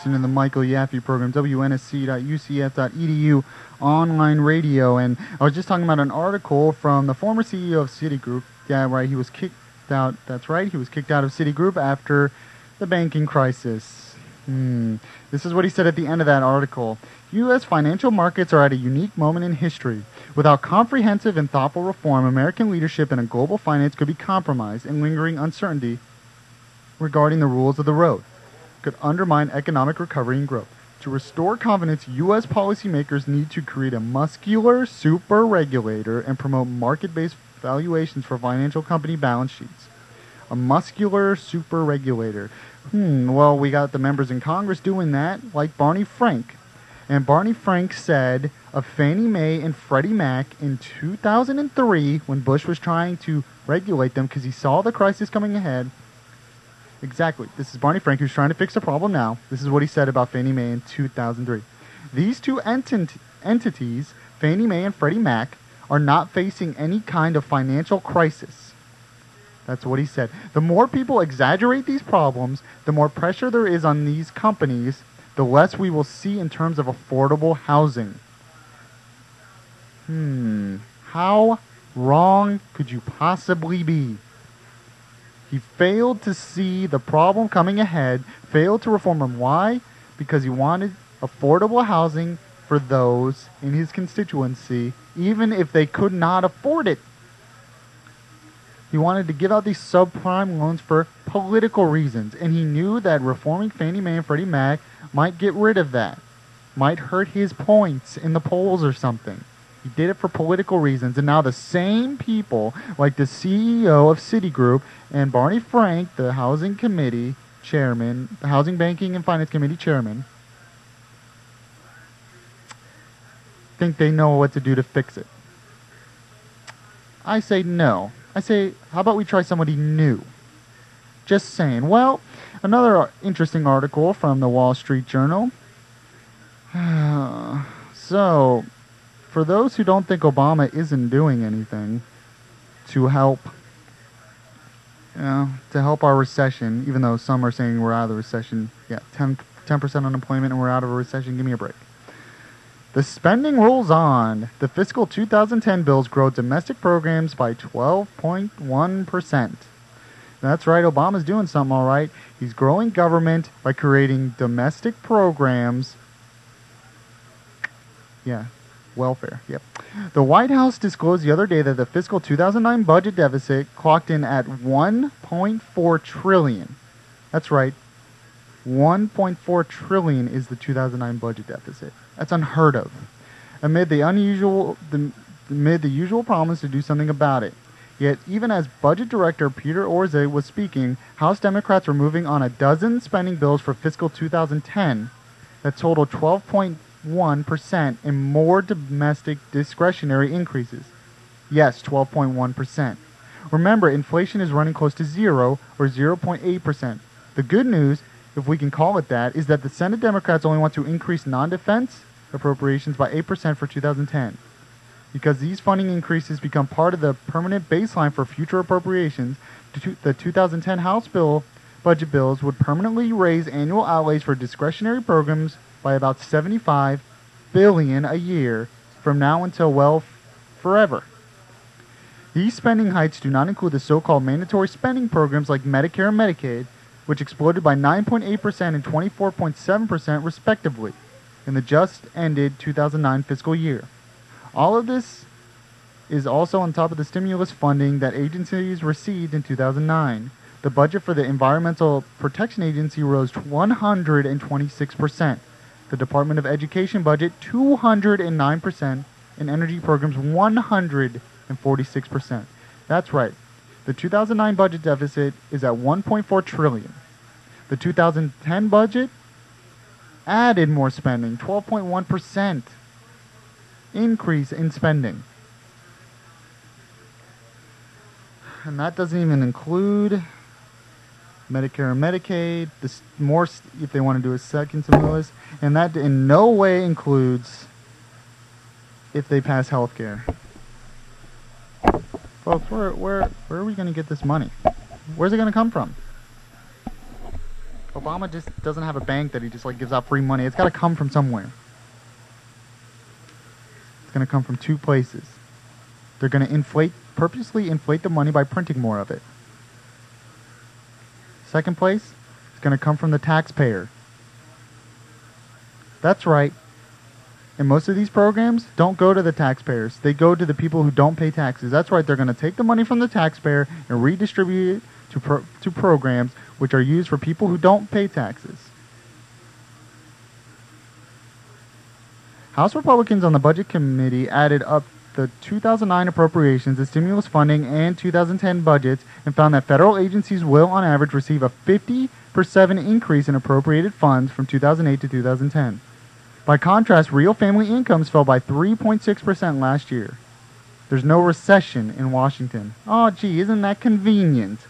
listening to the Michael Yaffee program, wnsc.ucf.edu online radio. And I was just talking about an article from the former CEO of Citigroup. Yeah, right, he was kicked out. That's right, he was kicked out of Citigroup after the banking crisis. This is what he said at the end of that article. U.S. financial markets are at a unique moment in history. Without comprehensive and thoughtful reform, American leadership in a global finance could be compromised, and lingering uncertainty regarding the rules of the road could undermine economic recovery and growth. To restore confidence, U.S. policymakers need to create a muscular super regulator and promote market-based valuations for financial company balance sheets. A muscular super regulator. Well, we got the members in Congress doing that, like Barney Frank. And Barney Frank said of Fannie Mae and Freddie Mac in 2003, when Bush was trying to regulate them because he saw the crisis coming ahead. Exactly. This is Barney Frank, who's trying to fix the problem now. This is what he said about Fannie Mae in 2003. These two entities, Fannie Mae and Freddie Mac, are not facing any kind of financial crisis. That's what he said. The more people exaggerate these problems, the more pressure there is on these companies, the less we will see in terms of affordable housing. How wrong could you possibly be? He failed to see the problem coming ahead, failed to reform them. Why? Because he wanted affordable housing for those in his constituency, even if they could not afford it. He wanted to give out these subprime loans for political reasons, and he knew that reforming Fannie Mae and Freddie Mac might get rid of that, might hurt his points in the polls or something. He did it for political reasons, and now the same people, like the CEO of Citigroup and Barney Frank, the Housing Committee Chairman, the Housing Banking and Finance Committee Chairman, think they know what to do to fix it. I say no. I say, how about we try somebody new? Just saying. Well, another interesting article from the Wall Street Journal. So, for those who don't think Obama isn't doing anything to help our recession, even though some are saying we're out of the recession, 10% unemployment and we're out of a recession, give me a break. The spending rolls on. The fiscal 2010 bills grow domestic programs by 12.1%. That's right, Obama's doing something all right. He's growing government by creating domestic programs. Welfare, yep. The White House disclosed the other day that the fiscal 2009 budget deficit clocked in at $1.4 trillion. That's right. $1.4 trillion is the 2009 budget deficit. That's unheard of. Amid the usual promise to do something about it. Yet, even as Budget Director Peter Orszag was speaking, House Democrats were moving on a dozen spending bills for fiscal 2010 that totaled 12.1% and more domestic discretionary increases. Yes, 12.1%. Remember, inflation is running close to 0 or 0.8%. The good news, if we can call it that, is that the Senate Democrats only want to increase non-defense appropriations by 8% for 2010. Because these funding increases become part of the permanent baseline for future appropriations, the 2010 House budget bills would permanently raise annual outlays for discretionary programs by about $75 billion a year from now until, forever. These spending hikes do not include the so-called mandatory spending programs like Medicare and Medicaid, which exploded by 9.8% and 24.7% respectively in the just-ended 2009 fiscal year. All of this is also on top of the stimulus funding that agencies received in 2009. The budget for the Environmental Protection Agency rose 126%. The Department of Education budget 209%, and energy programs 146%. That's right. The 2009 budget deficit is at $1.4 trillion. The 2010 budget added more spending, 12.1% increase in spending. And that doesn't even include Medicare and Medicaid, more if they want to do a second stimulus, and that in no way includes if they pass health care. Folks, where are we going to get this money? Where's it going to come from? Obama just doesn't have a bank that he just like gives out free money. It's got to come from somewhere. It's going to come from two places. They're going to purposely inflate the money by printing more of it. Second place, it's going to come from the taxpayer. That's right. And most of these programs don't go to the taxpayers. They go to the people who don't pay taxes. That's right. They're going to take the money from the taxpayer and redistribute it to programs which are used for people who don't pay taxes. House Republicans on the Budget Committee added up the 2009 appropriations, the stimulus funding, and 2010 budgets and found that federal agencies will, on average, receive a 50% increase in appropriated funds from 2008 to 2010. By contrast, real family incomes fell by 3.6% last year. There's no recession in Washington. Oh, gee, isn't that convenient?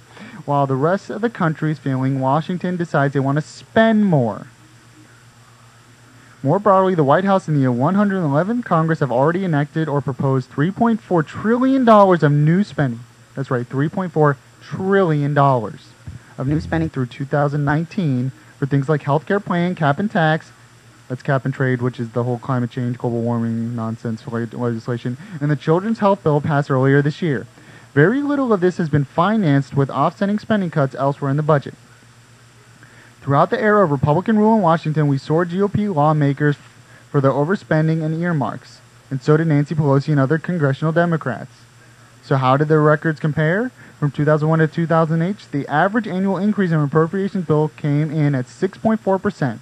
While the rest of the country is failing, Washington decides they want to spend more. More broadly, the White House and the 111th Congress have already enacted or proposed $3.4 trillion of new spending. That's right, $3.4 trillion of new spending through 2019 for things like healthcare plan, cap and tax, that's cap and trade, which is the whole climate change, global warming nonsense legislation, and the Children's Health Bill passed earlier this year. Very little of this has been financed with offsetting spending cuts elsewhere in the budget. Throughout the era of Republican rule in Washington, we saw GOP lawmakers for their overspending and earmarks, and so did Nancy Pelosi and other congressional Democrats. So how did their records compare? From 2001 to 2008, the average annual increase in appropriations bill came in at 6.4%.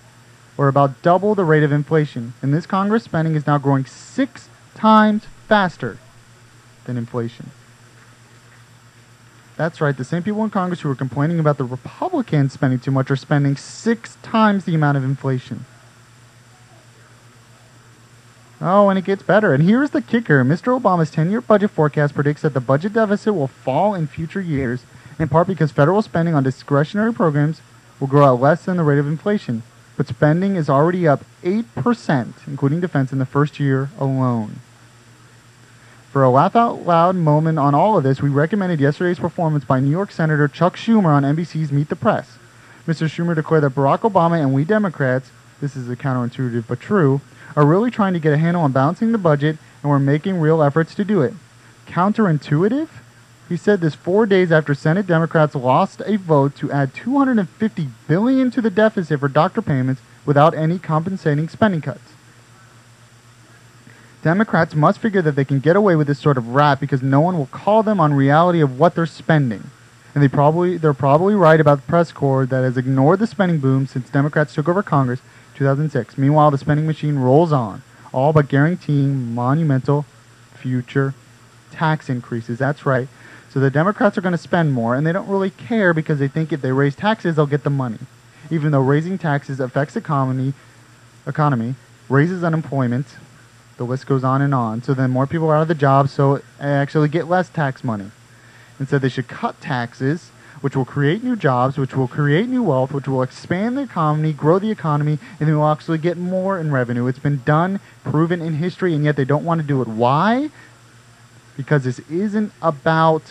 or about double the rate of inflation. And this Congress spending is now growing 6 times faster than inflation. That's right, the same people in Congress who were complaining about the Republicans spending too much are spending 6 times the amount of inflation. Oh, and it gets better. And here's the kicker. Mr. Obama's 10-year budget forecast predicts that the budget deficit will fall in future years, in part because federal spending on discretionary programs will grow at less than the rate of inflation. But spending is already up 8%, including defense, in the first year alone. For a laugh-out-loud moment on all of this, we recommended yesterday's performance by New York Senator Chuck Schumer on NBC's Meet the Press. Mr. Schumer declared that Barack Obama and we Democrats, this is counterintuitive but true, are really trying to get a handle on balancing the budget, and we're making real efforts to do it. Counterintuitive? He said this 4 days after Senate Democrats lost a vote to add $250 billion to the deficit for doctor payments without any compensating spending cuts. Democrats must figure that they can get away with this sort of rap because no one will call them on reality of what they're spending. And they're probably right about the press corps that has ignored the spending boom since Democrats took over Congress in 2006. Meanwhile, the spending machine rolls on, all but guaranteeing monumental future tax increases. That's right. So the Democrats are going to spend more, and they don't really care because they think if they raise taxes, they'll get the money. Even though raising taxes affects economy, raises unemployment, the list goes on and on. So then more people are out of the job, so they actually get less tax money. Instead, they should cut taxes, which will create new jobs, which will create new wealth, which will expand the economy, grow the economy, and then we'll actually get more in revenue. It's been done, proven in history, and yet they don't want to do it. Why? Because this isn't about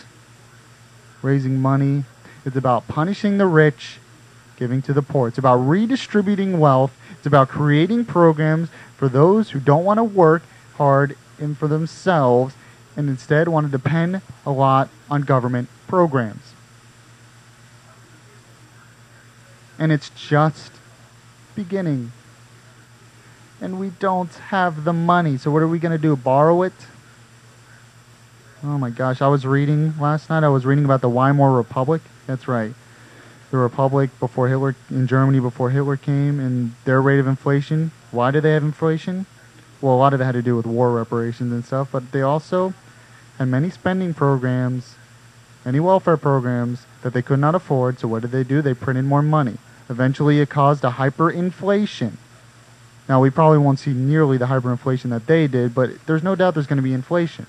raising money. It's about punishing the rich, giving to the poor. It's about redistributing wealth. It's about creating programs for those who don't want to work hard and for themselves and instead want to depend a lot on government programs. And it's just beginning. And we don't have the money. So what are we going to do? Borrow it? Oh my gosh, I was reading last night, about the Weimar Republic. That's right. The Republic before Hitler, in Germany before Hitler came, and their rate of inflation. Why did they have inflation? Well, a lot of it had to do with war reparations and stuff, but they also had many spending programs, many welfare programs that they could not afford, so what did they do? They printed more money. Eventually it caused a hyperinflation. Now, we probably won't see nearly the hyperinflation that they did, but there's no doubt there's going to be inflation.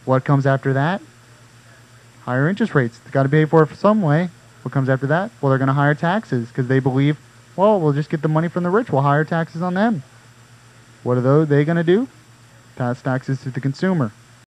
What comes after that? Higher interest rates. They've got to pay for it some way. What comes after that? Well, they're going to higher taxes because they believe, well, we'll just get the money from the rich. We'll hire taxes on them. What are they going to do? Pass taxes to the consumer.